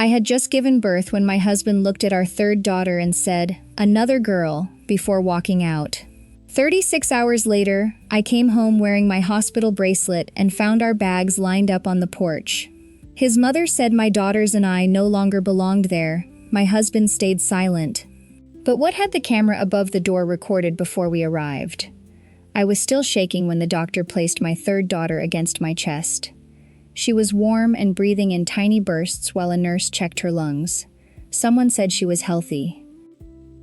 I had just given birth when my husband looked at our third daughter and said, "Another girl," before walking out. 36 hours later, I came home wearing my hospital bracelet and found our bags lined up on the porch. His mother said my daughters and I no longer belonged there. My husband stayed silent. But what had the camera above the door recorded before we arrived? I was still shaking when the doctor placed my third daughter against my chest. She was warm and breathing in tiny bursts while a nurse checked her lungs. Someone said she was healthy.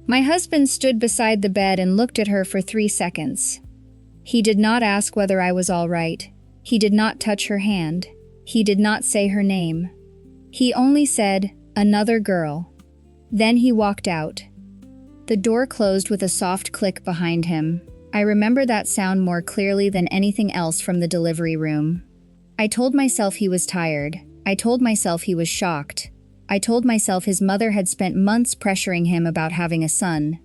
My husband stood beside the bed and looked at her for 3 seconds. He did not ask whether I was all right. He did not touch her hand. He did not say her name. He only said, "Another girl." Then he walked out. The door closed with a soft click behind him. I remember that sound more clearly than anything else from the delivery room. I told myself he was tired. I told myself he was shocked. I told myself his mother had spent months pressuring him about having a son.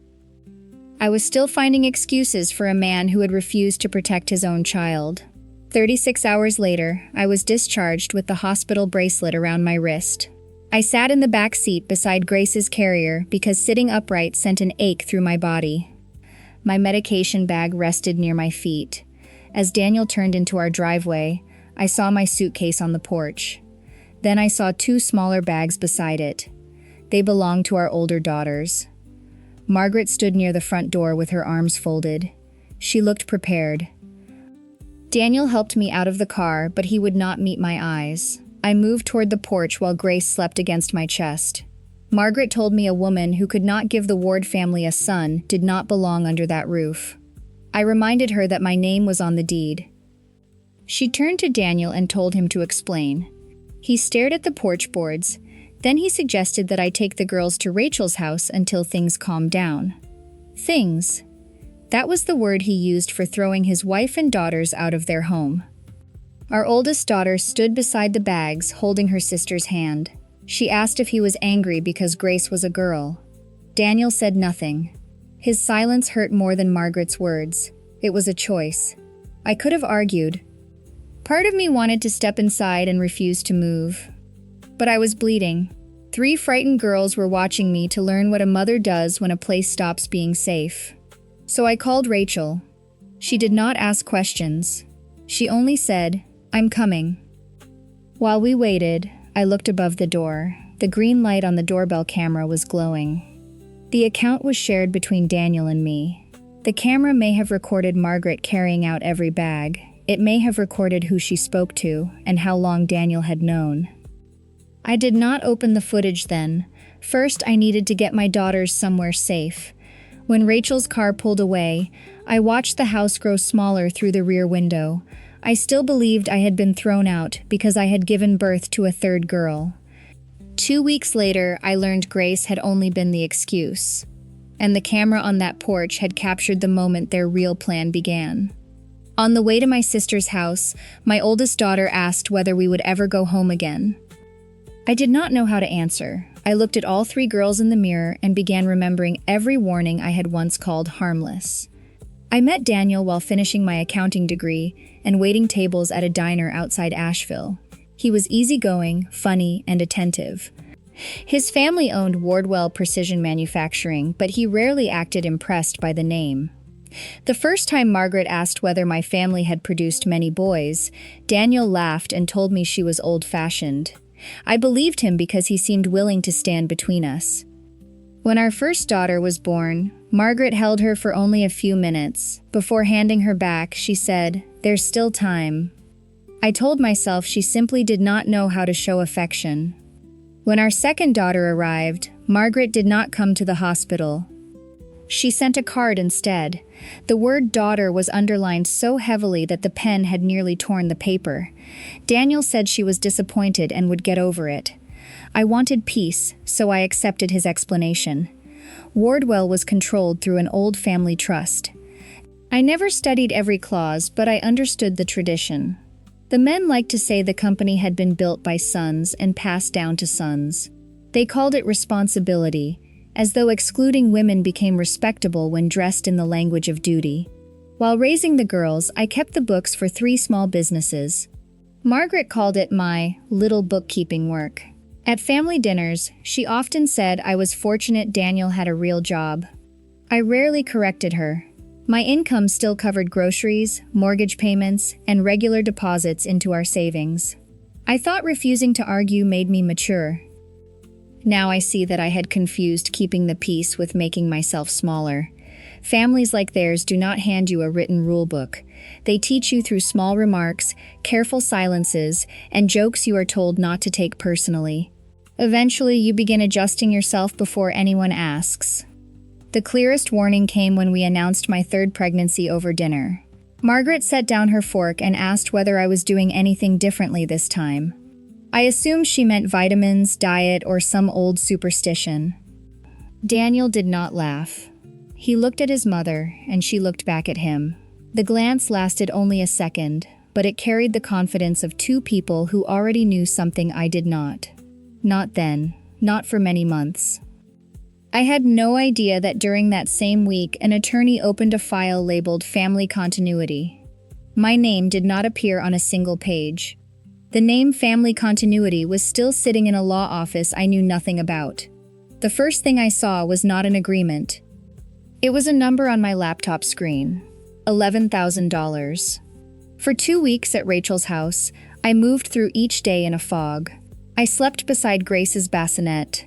I was still finding excuses for a man who had refused to protect his own child. 36 hours later, I was discharged with the hospital bracelet around my wrist. I sat in the back seat beside Grace's carrier because sitting upright sent an ache through my body. My medication bag rested near my feet. As Daniel turned into our driveway, I saw my suitcase on the porch. Then I saw 2 smaller bags beside it. They belonged to our older daughters. Margaret stood near the front door with her arms folded. She looked prepared. Daniel helped me out of the car, but he would not meet my eyes. I moved toward the porch while Grace slept against my chest. Margaret told me a woman who could not give the Ward family a son did not belong under that roof. I reminded her that my name was on the deed. She turned to Daniel and told him to explain. He stared at the porch boards. Then he suggested that I take the girls to Rachel's house until things calmed down. Things. That was the word he used for throwing his wife and daughters out of their home. Our oldest daughter stood beside the bags, holding her sister's hand. She asked if he was angry because Grace was a girl. Daniel said nothing. His silence hurt more than Margaret's words. It was a choice. I could have argued. Part of me wanted to step inside and refuse to move. But I was bleeding. 3 frightened girls were watching me to learn what a mother does when a place stops being safe. So I called Rachel. She did not ask questions. She only said, "I'm coming." While we waited, I looked above the door. The green light on the doorbell camera was glowing. The account was shared between Daniel and me. The camera may have recorded Margaret carrying out every bag. It may have recorded who she spoke to and how long Daniel had known. I did not open the footage then. First, I needed to get my daughters somewhere safe. When Rachel's car pulled away, I watched the house grow smaller through the rear window. I still believed I had been thrown out because I had given birth to a third girl. 2 weeks later, I learned Grace had only been the excuse, and the camera on that porch had captured the moment their real plan began. On the way to my sister's house, my oldest daughter asked whether we would ever go home again. I did not know how to answer. I looked at all 3 girls in the mirror and began remembering every warning I had once called harmless. I met Daniel while finishing my accounting degree and waiting tables at a diner outside Asheville. He was easygoing, funny, and attentive. His family owned Wardwell Precision Manufacturing, but he rarely acted impressed by the name. The first time Margaret asked whether my family had produced many boys, Daniel laughed and told me she was old-fashioned. I believed him because he seemed willing to stand between us. When our first daughter was born, Margaret held her for only a few minutes. Before handing her back, she said, "There's still time." I told myself she simply did not know how to show affection. When our second daughter arrived, Margaret did not come to the hospital. She sent a card instead. The word daughter was underlined so heavily that the pen had nearly torn the paper. Daniel said she was disappointed and would get over it. I wanted peace, so I accepted his explanation. Wardwell was controlled through an old family trust. I never studied every clause, but I understood the tradition. The men liked to say the company had been built by sons and passed down to sons. They called it responsibility, as though excluding women became respectable when dressed in the language of duty. While raising the girls, I kept the books for 3 small businesses. Margaret called it my little bookkeeping work. At family dinners, she often said I was fortunate Daniel had a real job. I rarely corrected her. My income still covered groceries, mortgage payments, and regular deposits into our savings. I thought refusing to argue made me mature. Now I see that I had confused keeping the peace with making myself smaller. Families like theirs do not hand you a written rule book. They teach you through small remarks, careful silences, and jokes you are told not to take personally. Eventually, you begin adjusting yourself before anyone asks. The clearest warning came when we announced my third pregnancy over dinner. Margaret set down her fork and asked whether I was doing anything differently this time. I assumed she meant vitamins, diet, or some old superstition. Daniel did not laugh. He looked at his mother, and she looked back at him. The glance lasted only a second, but it carried the confidence of two people who already knew something I did not. Not then, not for many months. I had no idea that during that same week, an attorney opened a file labeled Family Continuity. My name did not appear on a single page. The name Family Continuity was still sitting in a law office I knew nothing about. The first thing I saw was not an agreement. It was a number on my laptop screen. $11,000. For 2 weeks at Rachel's house, I moved through each day in a fog. I slept beside Grace's bassinet.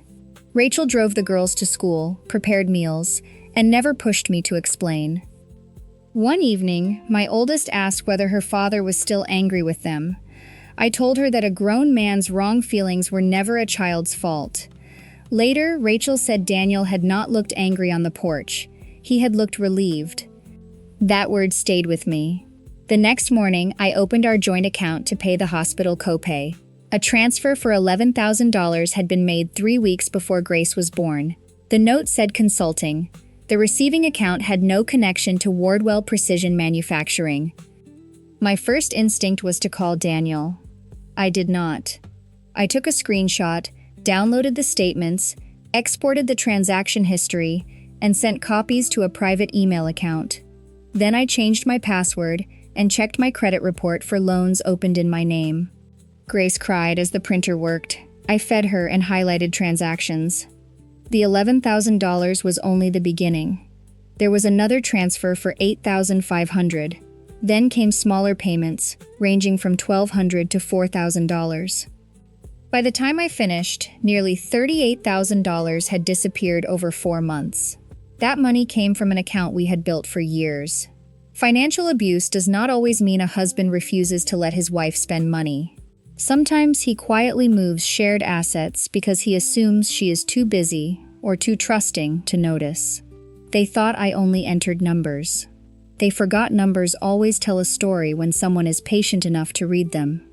Rachel drove the girls to school, prepared meals, and never pushed me to explain. One evening, my oldest asked whether her father was still angry with them. I told her that a grown man's wrong feelings were never a child's fault. Later, Rachel said Daniel had not looked angry on the porch. He had looked relieved. That word stayed with me. The next morning, I opened our joint account to pay the hospital copay. A transfer for $11,000 had been made 3 weeks before Grace was born. The note said consulting. The receiving account had no connection to Wardwell Precision Manufacturing. My first instinct was to call Daniel. I did not. I took a screenshot, downloaded the statements, exported the transaction history, and sent copies to a private email account. Then I changed my password and checked my credit report for loans opened in my name. Grace cried as the printer worked. I fed her and highlighted transactions. The $11,000 was only the beginning. There was another transfer for $8,500. Then came smaller payments, ranging from $1,200 to $4,000. By the time I finished, nearly $38,000 had disappeared over 4 months. That money came from an account we had built for years. Financial abuse does not always mean a husband refuses to let his wife spend money. Sometimes he quietly moves shared assets because he assumes she is too busy or too trusting to notice. They thought I only entered numbers. They forgot numbers always tell a story when someone is patient enough to read them.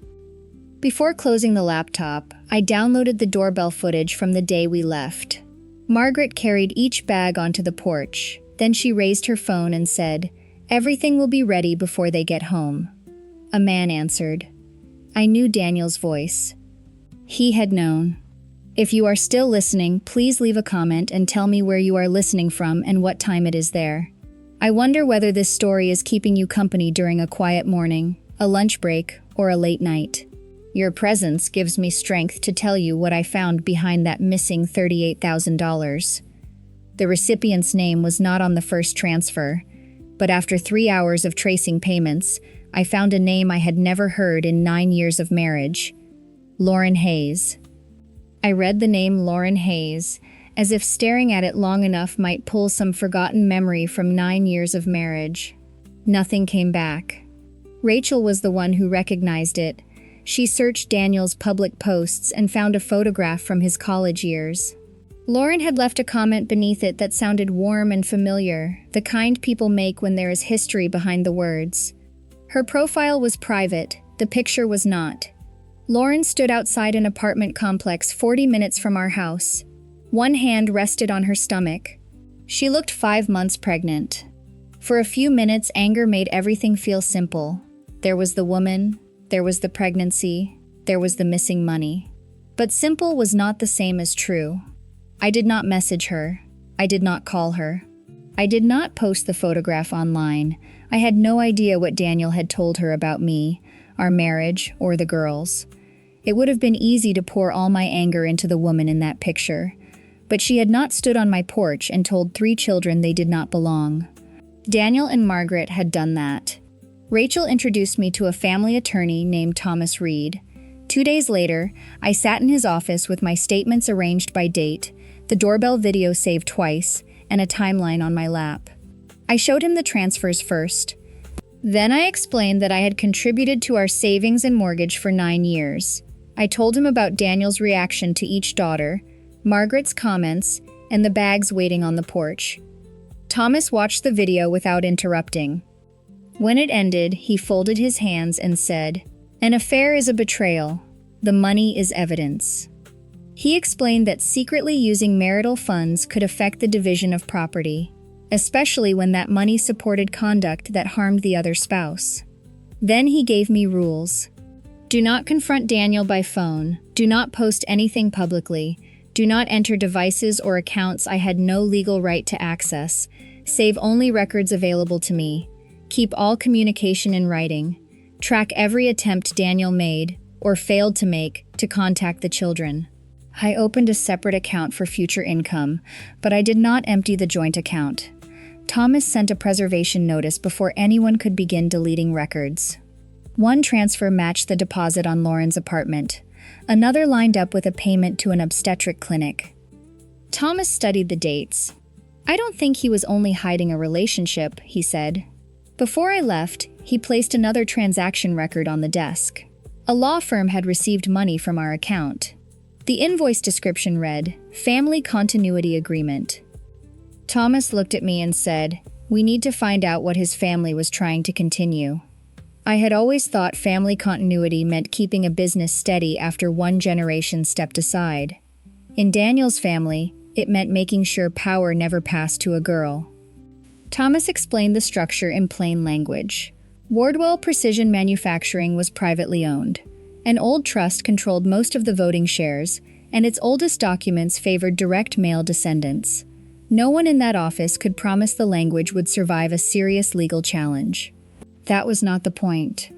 Before closing the laptop, I downloaded the doorbell footage from the day we left. Margaret carried each bag onto the porch. Then she raised her phone and said, "Everything will be ready before they get home." A man answered. I knew Daniel's voice. He had known. If you are still listening, please leave a comment and tell me where you are listening from and what time it is there. I wonder whether this story is keeping you company during a quiet morning, a lunch break, or a late night. Your presence gives me strength to tell you what I found behind that missing $38,000. The recipient's name was not on the first transfer, but after 3 hours of tracing payments, I found a name I had never heard in 9 years of marriage. Lauren Hayes. I read the name Lauren Hayes, as if staring at it long enough might pull some forgotten memory from 9 years of marriage. Nothing came back. Rachel was the one who recognized it. She searched Daniel's public posts and found a photograph from his college years. Lauren had left a comment beneath it that sounded warm and familiar, the kind people make when there is history behind the words. Her profile was private, the picture was not. Lauren stood outside an apartment complex 40 minutes from our house. One hand rested on her stomach. She looked 5 months pregnant. For a few minutes, anger made everything feel simple. There was the woman, there was the pregnancy, there was the missing money. But simple was not the same as true. I did not message her. I did not call her. I did not post the photograph online. I had no idea what Daniel had told her about me, our marriage, or the girls. It would have been easy to pour all my anger into the woman in that picture. But she had not stood on my porch and told 3 children they did not belong. Daniel and Margaret had done that. Rachel introduced me to a family attorney named Thomas Reed. 2 days later, I sat in his office with my statements arranged by date, the doorbell video saved twice, and a timeline on my lap. I showed him the transfers first. Then I explained that I had contributed to our savings and mortgage for 9 years. I told him about Daniel's reaction to each daughter, Margaret's comments, and the bags waiting on the porch. Thomas watched the video without interrupting. When it ended, he folded his hands and said, "An affair is a betrayal. The money is evidence." He explained that secretly using marital funds could affect the division of property, especially when that money supported conduct that harmed the other spouse. Then he gave me rules. Do not confront Daniel by phone. Do not post anything publicly. Do not enter devices or accounts I had no legal right to access. Save only records available to me. Keep all communication in writing. Track every attempt Daniel made, or failed to make, to contact the children. I opened a separate account for future income, but I did not empty the joint account. Thomas sent a preservation notice before anyone could begin deleting records. One transfer matched the deposit on Lauren's apartment. Another lined up with a payment to an obstetric clinic. Thomas studied the dates. "I don't think he was only hiding a relationship," he said. Before I left, he placed another transaction record on the desk. A law firm had received money from our account. The invoice description read, "Family Continuity Agreement." Thomas looked at me and said, "We need to find out what his family was trying to continue." I had always thought family continuity meant keeping a business steady after one generation stepped aside. In Daniel's family, it meant making sure power never passed to a girl. Thomas explained the structure in plain language. Wardwell Precision Manufacturing was privately owned. An old trust controlled most of the voting shares, and its oldest documents favored direct male descendants. No one in that office could promise the language would survive a serious legal challenge. That was not the point.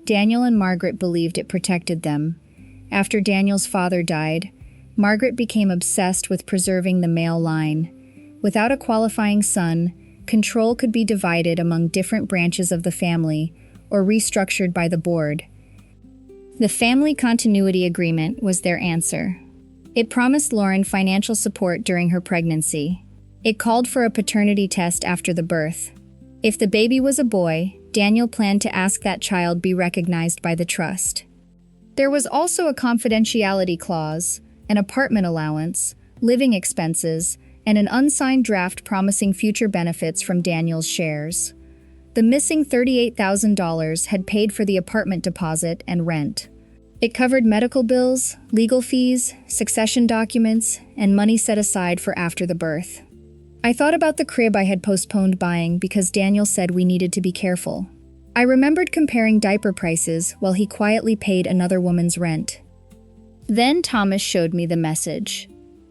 Daniel and Margaret believed it protected them. After Daniel's father died, Margaret became obsessed with preserving the male line. Without a qualifying son, control could be divided among different branches of the family or restructured by the board. The Family Continuity Agreement was their answer. It promised Lauren financial support during her pregnancy. It called for a paternity test after the birth. If the baby was a boy, Daniel planned to ask that child be recognized by the trust. There was also a confidentiality clause, an apartment allowance, living expenses, and an unsigned draft promising future benefits from Daniel's shares. The missing $38,000 had paid for the apartment deposit and rent. It covered medical bills, legal fees, succession documents, and money set aside for after the birth. I thought about the crib I had postponed buying because Daniel said we needed to be careful. I remembered comparing diaper prices while he quietly paid another woman's rent. Then Thomas showed me the message.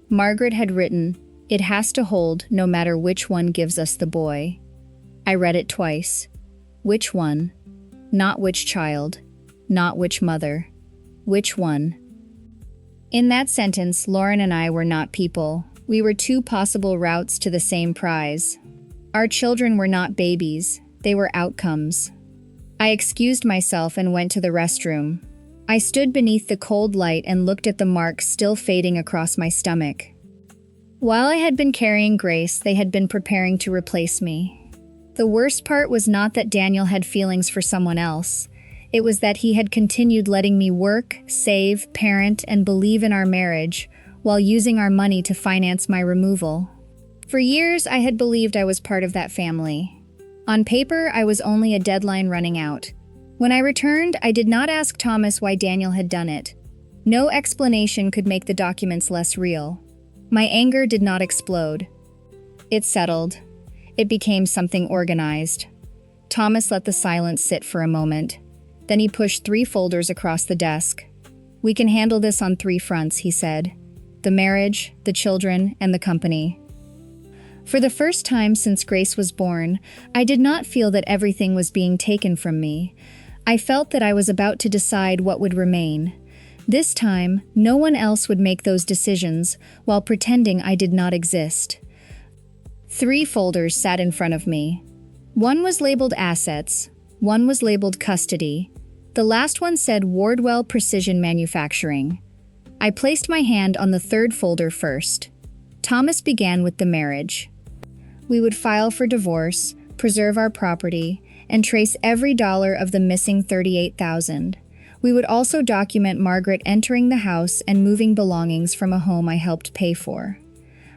Margaret had written, "It has to hold no matter which one gives us the boy." I read it twice. Which one? Not which child. Not which mother. Which one? In that sentence, Lauren and I were not people. We were 2 possible routes to the same prize. Our children were not babies. They were outcomes. I excused myself and went to the restroom. I stood beneath the cold light and looked at the marks still fading across my stomach. While I had been carrying Grace, they had been preparing to replace me. The worst part was not that Daniel had feelings for someone else. It was that he had continued letting me work, save, parent, and believe in our marriage, while using our money to finance my removal. For years, I had believed I was part of that family. On paper, I was only a deadline running out. When I returned, I did not ask Thomas why Daniel had done it. No explanation could make the documents less real. My anger did not explode. It settled. It became something organized. Thomas let the silence sit for a moment. Then he pushed 3 folders across the desk. "We can handle this on 3 fronts," he said. "The marriage, the children, and the company." For the first time since Grace was born, I did not feel that everything was being taken from me. I felt that I was about to decide what would remain. This time, no one else would make those decisions while pretending I did not exist. 3 folders sat in front of me. One was labeled assets, one was labeled custody. The last one said Wardwell Precision Manufacturing. I placed my hand on the 3rd folder first. Thomas began with the marriage. We would file for divorce, preserve our property, and trace every dollar of the missing $38,000. We would also document Margaret entering the house and moving belongings from a home I helped pay for.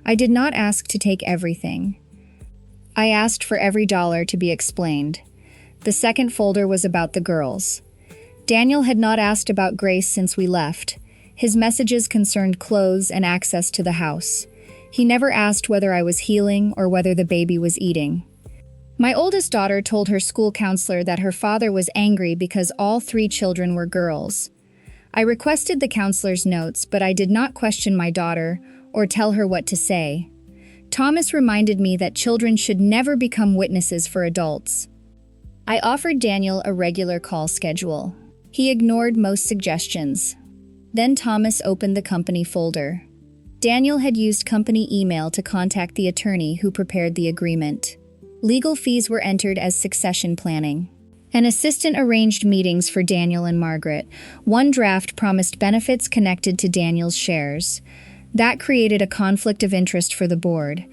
I did not ask to take everything. I asked for every dollar to be explained. The 2nd folder was about the girls. Daniel had not asked about Grace since we left. His messages concerned clothes and access to the house. He never asked whether I was healing or whether the baby was eating. My oldest daughter told her school counselor that her father was angry because all 3 children were girls. I requested the counselor's notes, but I did not question my daughter or tell her what to say. Thomas reminded me that children should never become witnesses for adults. I offered Daniel a regular call schedule. He ignored most suggestions. Then Thomas opened the company folder. Daniel had used company email to contact the attorney who prepared the agreement. Legal fees were entered as succession planning. An assistant arranged meetings for Daniel and Margaret. One draft promised benefits connected to Daniel's shares. That created a conflict of interest for the board.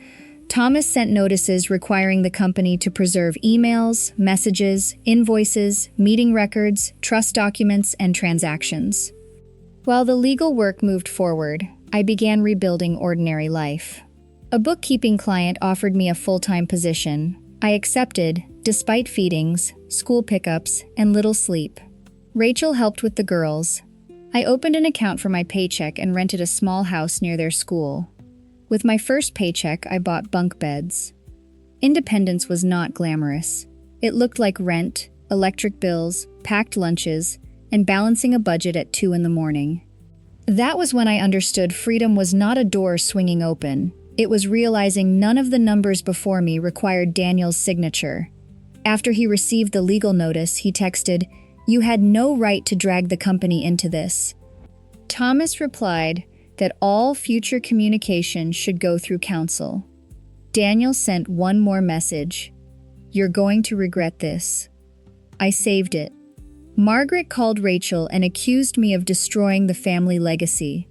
Thomas sent notices requiring the company to preserve emails, messages, invoices, meeting records, trust documents, and transactions. While the legal work moved forward, I began rebuilding ordinary life. A bookkeeping client offered me a full-time position. I accepted, despite feedings, school pickups, and little sleep. Rachel helped with the girls. I opened an account for my paycheck and rented a small house near their school. With my first paycheck, I bought bunk beds. Independence was not glamorous. It looked like rent, electric bills, packed lunches, and balancing a budget at 2 in the morning. That was when I understood freedom was not a door swinging open. It was realizing none of the numbers before me required Daniel's signature. After he received the legal notice, he texted, "You had no right to drag the company into this." Thomas replied that all future communication should go through counsel. Daniel sent one more message. "You're going to regret this." I saved it. Margaret called Rachel and accused me of destroying the family legacy.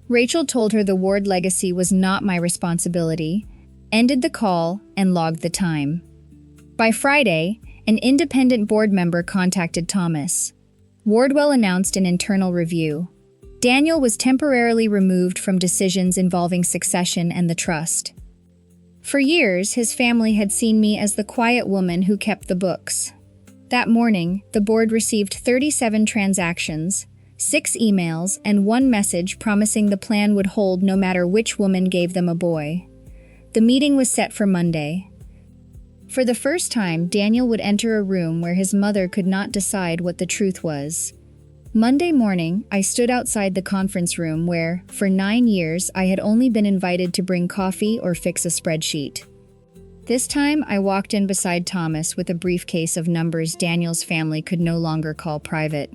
Rachel told her the Ward legacy was not my responsibility, ended the call, and logged the time. By Friday, an independent board member contacted Thomas. Wardwell announced an internal review. Daniel was temporarily removed from decisions involving succession and the trust. For years, his family had seen me as the quiet woman who kept the books. That morning, the board received 37 transactions, 6 emails, and 1 message promising the plan would hold no matter which woman gave them a boy. The meeting was set for Monday. For the first time, Daniel would enter a room where his mother could not decide what the truth was. Monday morning, I stood outside the conference room where, for 9 years, I had only been invited to bring coffee or fix a spreadsheet. This time, I walked in beside Thomas with a briefcase of numbers Daniel's family could no longer call private.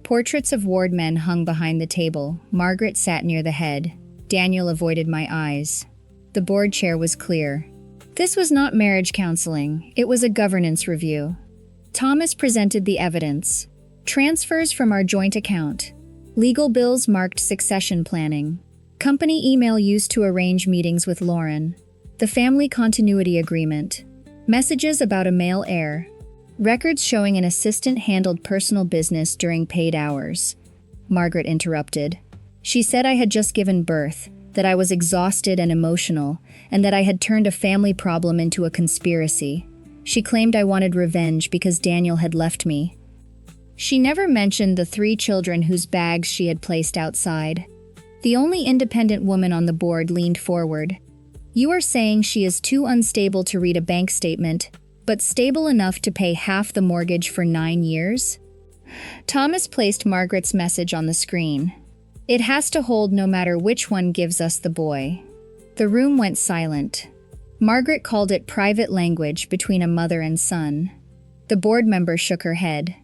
Portraits of ward men hung behind the table. Margaret sat near the head. Daniel avoided my eyes. The board chair was clear. This was not marriage counseling. It was a governance review. Thomas presented the evidence. Transfers from our joint account. Legal bills marked succession planning. Company email used to arrange meetings with Lauren. The family continuity agreement. Messages about a male heir. Records showing an assistant handled personal business during paid hours. Margaret interrupted. She said I had just given birth, that I was exhausted and emotional, and that I had turned a family problem into a conspiracy. She claimed I wanted revenge because Daniel had left me. She never mentioned the 3 children whose bags she had placed outside. The only independent woman on the board leaned forward. "You are saying she is too unstable to read a bank statement, but stable enough to pay half the mortgage for 9 years?" Thomas placed Margaret's message on the screen. "It has to hold no matter which one gives us the boy." The room went silent. Margaret called it private language between a mother and son. The board member shook her head.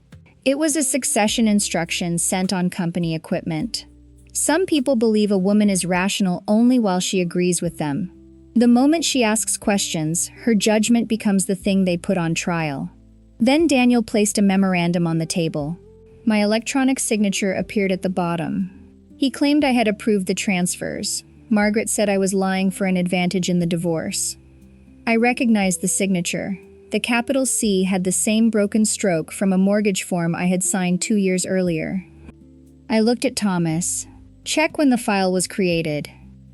It was a succession instruction sent on company equipment. Some people believe a woman is rational only while she agrees with them. The moment she asks questions, her judgment becomes the thing they put on trial. Then Daniel placed a memorandum on the table. My electronic signature appeared at the bottom. He claimed I had approved the transfers. Margaret said I was lying for an advantage in the divorce. I recognized the signature. The capital C had the same broken stroke from a mortgage form I had signed 2 years earlier. I looked at Thomas. Check when the file was created.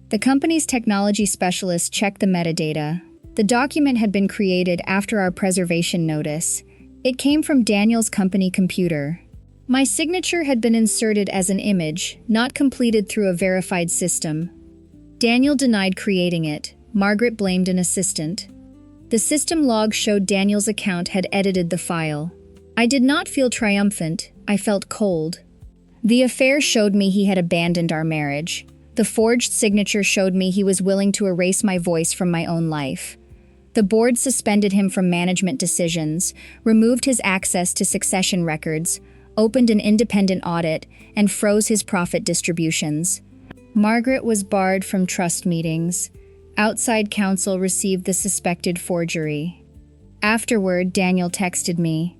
The company's technology specialist checked the metadata. The document had been created after our preservation notice. It came from Daniel's company computer. My signature had been inserted as an image, not completed through a verified system. Daniel denied creating it. Margaret blamed an assistant. The system log showed Daniel's account had edited the file. I did not feel triumphant. I felt cold. The affair showed me he had abandoned our marriage. The forged signature showed me he was willing to erase my voice from my own life. The board suspended him from management decisions, removed his access to succession records, opened an independent audit, and froze his profit distributions. Margaret was barred from trust meetings. Outside counsel received the suspected forgery. Afterward, Daniel texted me,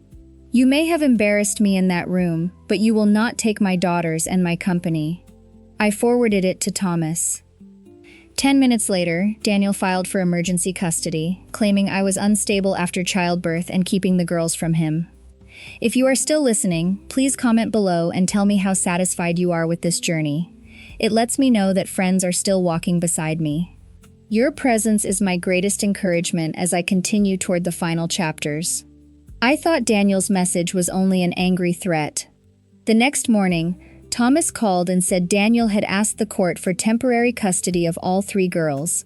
"You may have embarrassed me in that room, but you will not take my daughters and my company." I forwarded it to Thomas. 10 minutes later, Daniel filed for emergency custody, claiming I was unstable after childbirth and keeping the girls from him. If you are still listening, please comment below and tell me how satisfied you are with this journey. It lets me know that friends are still walking beside me. Your presence is my greatest encouragement as I continue toward the final chapters. I thought Daniel's message was only an angry threat. The next morning, Thomas called and said Daniel had asked the court for temporary custody of all 3 girls.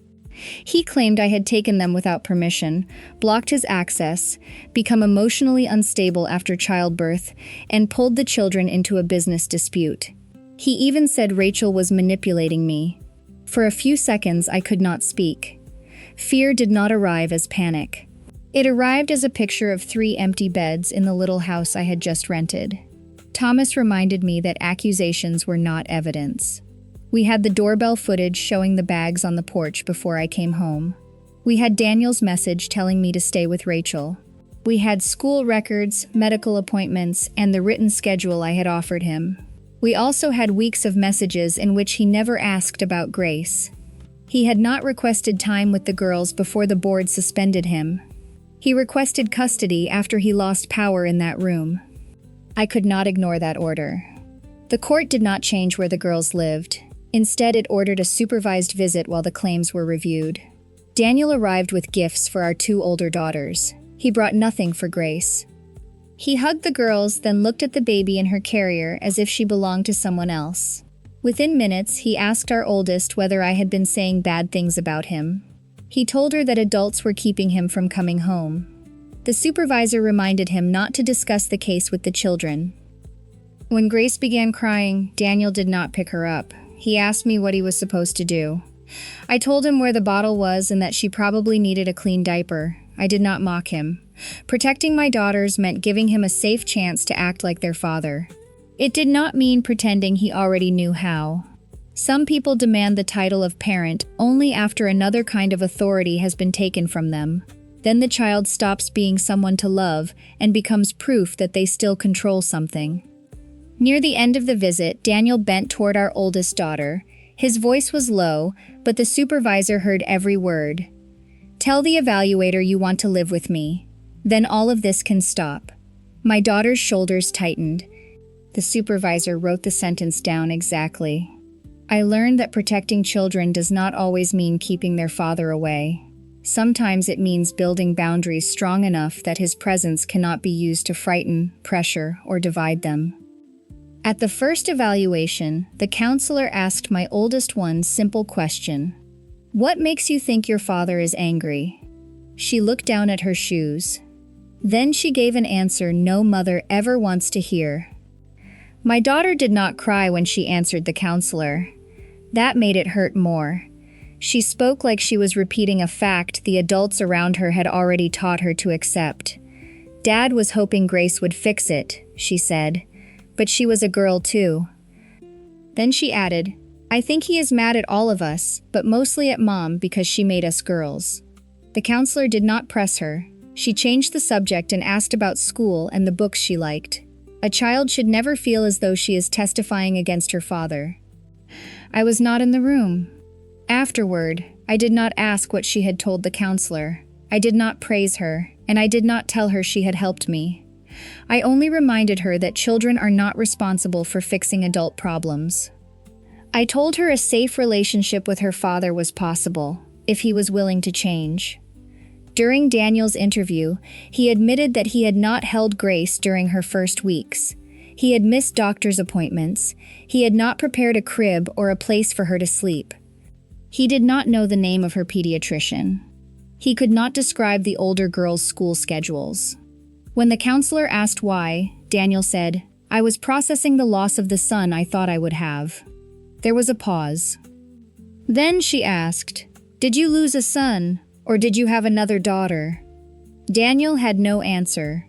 He claimed I had taken them without permission, blocked his access, become emotionally unstable after childbirth, and pulled the children into a business dispute. He even said Rachel was manipulating me. For a few seconds, I could not speak. Fear did not arrive as panic. It arrived as a picture of 3 empty beds in the little house I had just rented. Thomas reminded me that accusations were not evidence. We had the doorbell footage showing the bags on the porch before I came home. We had Daniel's message telling me to stay with Rachel. We had school records, medical appointments, and the written schedule I had offered him. We also had weeks of messages in which he never asked about Grace. He had not requested time with the girls before the board suspended him. He requested custody after he lost power in that room. I could not ignore that order. The court did not change where the girls lived. Instead, it ordered a supervised visit while the claims were reviewed. Daniel arrived with gifts for our 2 older daughters. He brought nothing for Grace. He hugged the girls, then looked at the baby in her carrier as if she belonged to someone else. Within minutes, he asked our oldest whether I had been saying bad things about him. He told her that adults were keeping him from coming home. The supervisor reminded him not to discuss the case with the children. When Grace began crying, Daniel did not pick her up. He asked me what he was supposed to do. I told him where the bottle was and that she probably needed a clean diaper. I did not mock him. Protecting my daughters meant giving him a safe chance to act like their father. It did not mean pretending he already knew how. Some people demand the title of parent only after another kind of authority has been taken from them. Then the child stops being someone to love and becomes proof that they still control something. Near the end of the visit, Daniel bent toward our oldest daughter. His voice was low, but the supervisor heard every word. "Tell the evaluator you want to live with me. Then all of this can stop." My daughter's shoulders tightened. The supervisor wrote the sentence down exactly. I learned that protecting children does not always mean keeping their father away. Sometimes it means building boundaries strong enough that his presence cannot be used to frighten, pressure, or divide them. At the first evaluation, the counselor asked my oldest one simple question. "What makes you think your father is angry?" She looked down at her shoes. Then she gave an answer no mother ever wants to hear. My daughter did not cry when she answered the counselor. That made it hurt more. She spoke like she was repeating a fact the adults around her had already taught her to accept. "Dad was hoping Grace would fix it," she said. "But she was a girl too." Then she added, "I think he is mad at all of us, but mostly at Mom because she made us girls." The counselor did not press her. She changed the subject and asked about school and the books she liked. A child should never feel as though she is testifying against her father. I was not in the room. Afterward, I did not ask what she had told the counselor. I did not praise her, and I did not tell her she had helped me. I only reminded her that children are not responsible for fixing adult problems. I told her a safe relationship with her father was possible, if he was willing to change. During Daniel's interview, he admitted that he had not held Grace during her first weeks. He had missed doctor's appointments. He had not prepared a crib or a place for her to sleep. He did not know the name of her pediatrician. He could not describe the older girl's school schedules. When the counselor asked why, Daniel said, "I was processing the loss of the son I thought I would have." There was a pause. Then she asked, "Did you lose a son, or did you have another daughter?" Daniel had no answer.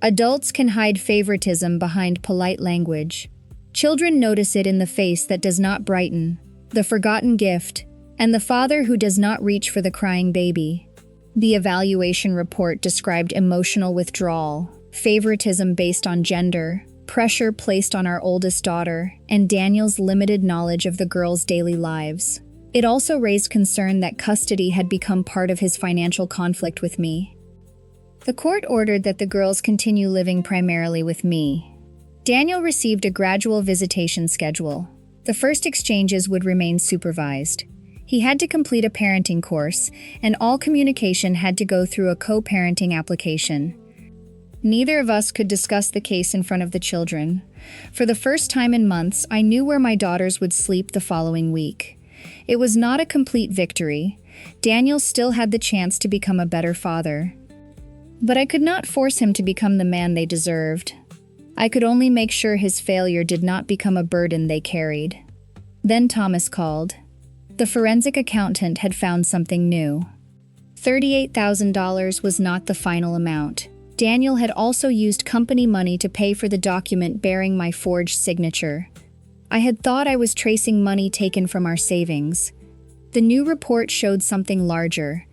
Adults can hide favoritism behind polite language. Children notice it in the face that does not brighten, the forgotten gift, and the father who does not reach for the crying baby. The evaluation report described emotional withdrawal, favoritism based on gender, pressure placed on our oldest daughter, and Daniel's limited knowledge of the girls' daily lives. It also raised concern that custody had become part of his financial conflict with me. The court ordered that the girls continue living primarily with me. Daniel received a gradual visitation schedule. The first exchanges would remain supervised. He had to complete a parenting course, and all communication had to go through a co-parenting application. Neither of us could discuss the case in front of the children. For the first time in months, I knew where my daughters would sleep the following week. It was not a complete victory. Daniel still had the chance to become a better father. But I could not force him to become the man they deserved. I could only make sure his failure did not become a burden they carried. Then Thomas called. The forensic accountant had found something new. $38,000 was not the final amount. Daniel had also used company money to pay for the document bearing my forged signature. I had thought I was tracing money taken from our savings. The new report showed something larger.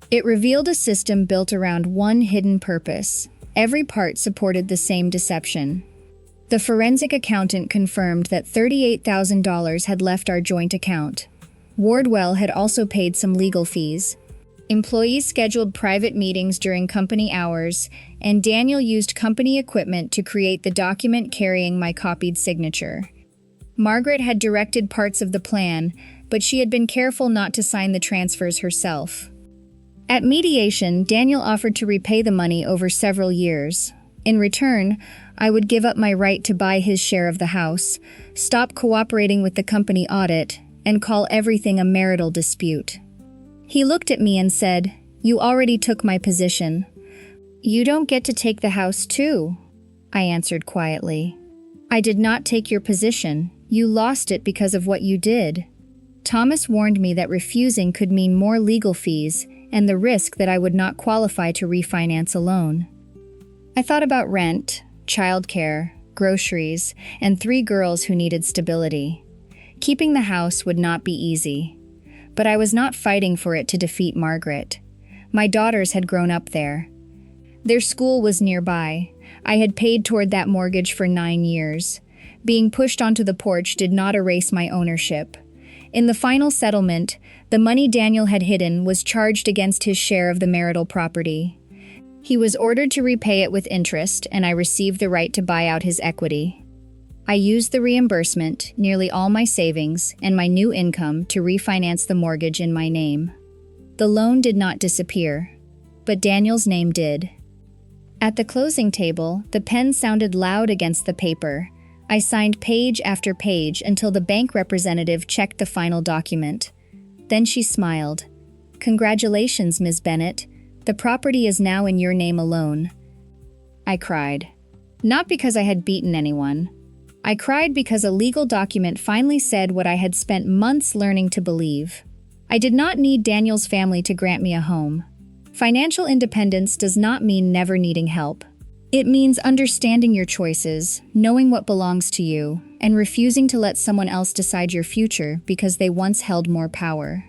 It revealed a system built around one hidden purpose. Every part supported the same deception. The forensic accountant confirmed that $38,000 had left our joint account. Wardwell had also paid some legal fees. Employees scheduled private meetings during company hours, and Daniel used company equipment to create the document carrying my copied signature. Margaret had directed parts of the plan, but she had been careful not to sign the transfers herself. At mediation, Daniel offered to repay the money over several years. In return, I would give up my right to buy his share of the house, stop cooperating with the company audit, and call everything a marital dispute. He looked at me and said, "You already took my position." "You don't get to take the house too," I answered quietly. "I did not take your position. You lost it because of what you did." Thomas warned me that refusing could mean more legal fees and the risk that I would not qualify to refinance a loan. I thought about rent, childcare, groceries, and 3 girls who needed stability. Keeping the house would not be easy. But I was not fighting for it to defeat Margaret. My daughters had grown up there. Their school was nearby. I had paid toward that mortgage for 9 years. Being pushed onto the porch did not erase my ownership. In the final settlement, the money Daniel had hidden was charged against his share of the marital property. He was ordered to repay it with interest, and I received the right to buy out his equity. I used the reimbursement, nearly all my savings, and my new income to refinance the mortgage in my name. The loan did not disappear, but Daniel's name did. At the closing table, the pen sounded loud against the paper. I signed page after page until the bank representative checked the final document. Then she smiled. "Congratulations, Ms. Bennett. The property is now in your name alone." I cried. Not because I had beaten anyone. I cried because a legal document finally said what I had spent months learning to believe. I did not need Daniel's family to grant me a home. Financial independence does not mean never needing help. It means understanding your choices, knowing what belongs to you, and refusing to let someone else decide your future because they once held more power.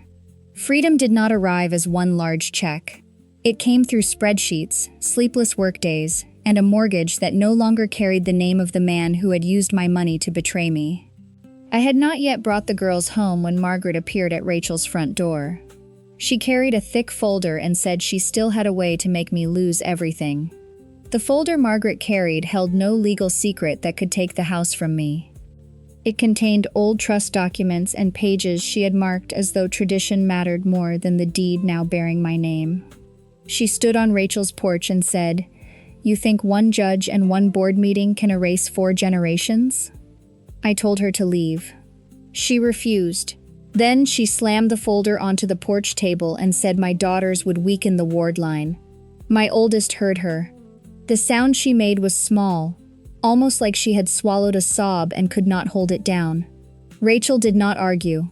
Freedom did not arrive as one large check. It came through spreadsheets, sleepless workdays, and a mortgage that no longer carried the name of the man who had used my money to betray me. I had not yet brought the girls home when Margaret appeared at Rachel's front door. She carried a thick folder and said she still had a way to make me lose everything. The folder Margaret carried held no legal secret that could take the house from me. It contained old trust documents and pages she had marked as though tradition mattered more than the deed now bearing my name. She stood on Rachel's porch and said, "You think one judge and one board meeting can erase 4 generations?" I told her to leave. She refused. Then she slammed the folder onto the porch table and said my daughters would weaken the ward line. My oldest heard her. The sound she made was small, almost like she had swallowed a sob and could not hold it down. Rachel did not argue.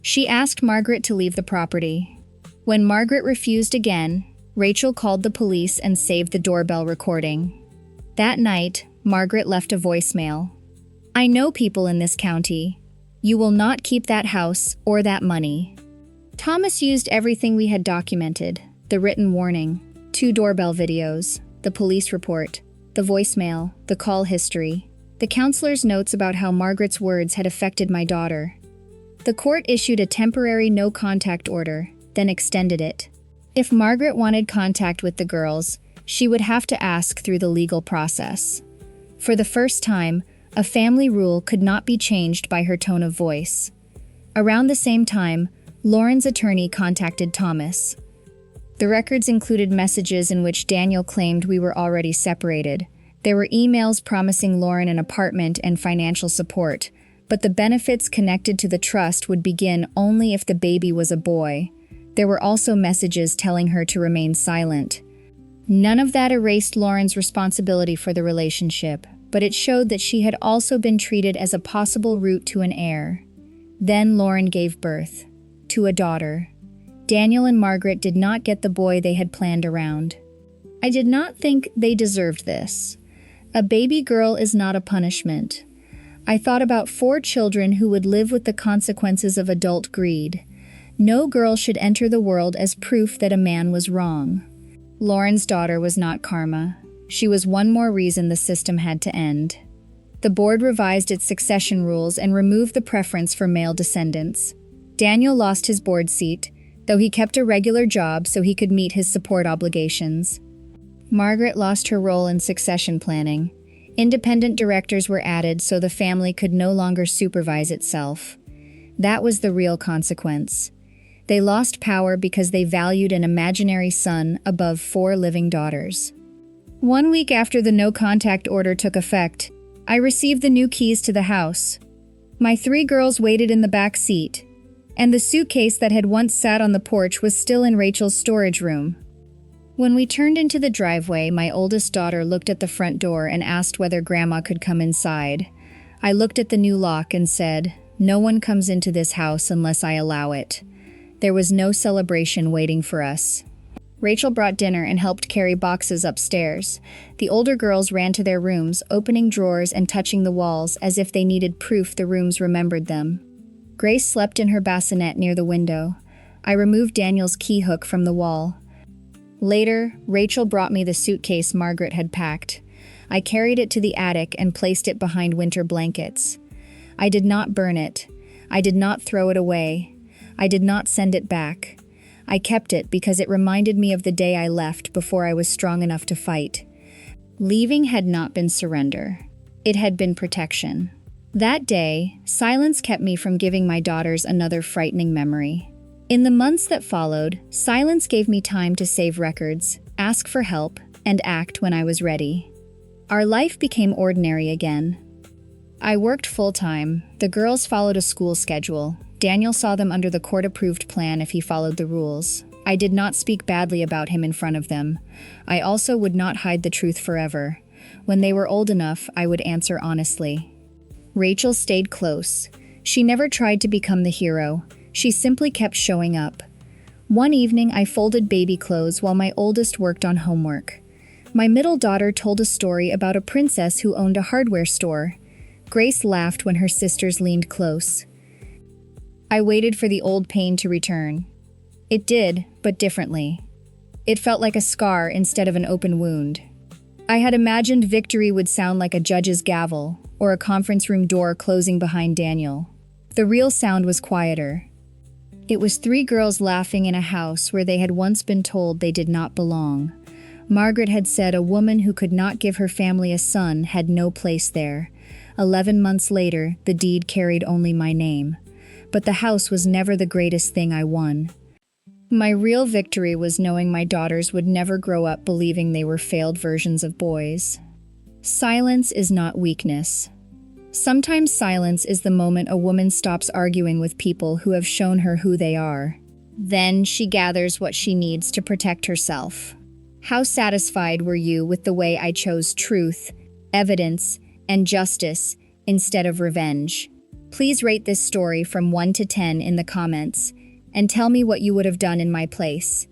She asked Margaret to leave the property. When Margaret refused again, Rachel called the police and saved the doorbell recording. That night, Margaret left a voicemail. "I know people in this county. You will not keep that house or that money." Thomas used everything we had documented: the written warning, 2 doorbell videos, the police report, the voicemail, the call history, the counselor's notes about how Margaret's words had affected my daughter. The court issued a temporary no-contact order, then extended it. If Margaret wanted contact with the girls, she would have to ask through the legal process. For the first time, a family rule could not be changed by her tone of voice. Around the same time, Lauren's attorney contacted Thomas. The records included messages in which Daniel claimed we were already separated. There were emails promising Lauren an apartment and financial support, but the benefits connected to the trust would begin only if the baby was a boy. There were also messages telling her to remain silent. None of that erased Lauren's responsibility for the relationship, but it showed that she had also been treated as a possible route to an heir. Then Lauren gave birth to a daughter. Daniel and Margaret did not get the boy they had planned around. I did not think they deserved this. A baby girl is not a punishment. I thought about 4 children who would live with the consequences of adult greed. No girl should enter the world as proof that a man was wrong. Lauren's daughter was not karma. She was one more reason the system had to end. The board revised its succession rules and removed the preference for male descendants. Daniel lost his board seat, though he kept a regular job so he could meet his support obligations. Margaret lost her role in succession planning. Independent directors were added so the family could no longer supervise itself. That was the real consequence. They lost power because they valued an imaginary son above 4 living daughters. 1 week after the no-contact order took effect, I received the new keys to the house. My 3 girls waited in the back seat, and the suitcase that had once sat on the porch was still in Rachel's storage room. When we turned into the driveway, my oldest daughter looked at the front door and asked whether Grandma could come inside. I looked at the new lock and said, "No one comes into this house unless I allow it." There was no celebration waiting for us. Rachel brought dinner and helped carry boxes upstairs. The older girls ran to their rooms, opening drawers and touching the walls as if they needed proof the rooms remembered them. Grace slept in her bassinet near the window. I removed Daniel's key hook from the wall. Later, Rachel brought me the suitcase Margaret had packed. I carried it to the attic and placed it behind winter blankets. I did not burn it. I did not throw it away. I did not send it back. I kept it because it reminded me of the day I left before I was strong enough to fight. Leaving had not been surrender. It had been protection. That day, silence kept me from giving my daughters another frightening memory. In the months that followed, silence gave me time to save records, ask for help, and act when I was ready. Our life became ordinary again. I worked full-time. The girls followed a school schedule. Daniel saw them under the court-approved plan if he followed the rules. I did not speak badly about him in front of them. I also would not hide the truth forever. When they were old enough, I would answer honestly. Rachel stayed close. She never tried to become the hero. She simply kept showing up. One evening, I folded baby clothes while my oldest worked on homework. My middle daughter told a story about a princess who owned a hardware store. Grace laughed when her sisters leaned close. I waited for the old pain to return. It did, but differently. It felt like a scar instead of an open wound. I had imagined victory would sound like a judge's gavel or a conference room door closing behind Daniel. The real sound was quieter. It was three girls laughing in a house where they had once been told they did not belong. Margaret had said a woman who could not give her family a son had no place there. 11 months later, the deed carried only my name. But the house was never the greatest thing I won. My real victory was knowing my daughters would never grow up believing they were failed versions of boys. Silence is not weakness. Sometimes silence is the moment a woman stops arguing with people who have shown her who they are. Then she gathers what she needs to protect herself. How satisfied were you with the way I chose truth, evidence, and justice instead of revenge? Please rate this story from 1 to 10 in the comments and tell me what you would have done in my place.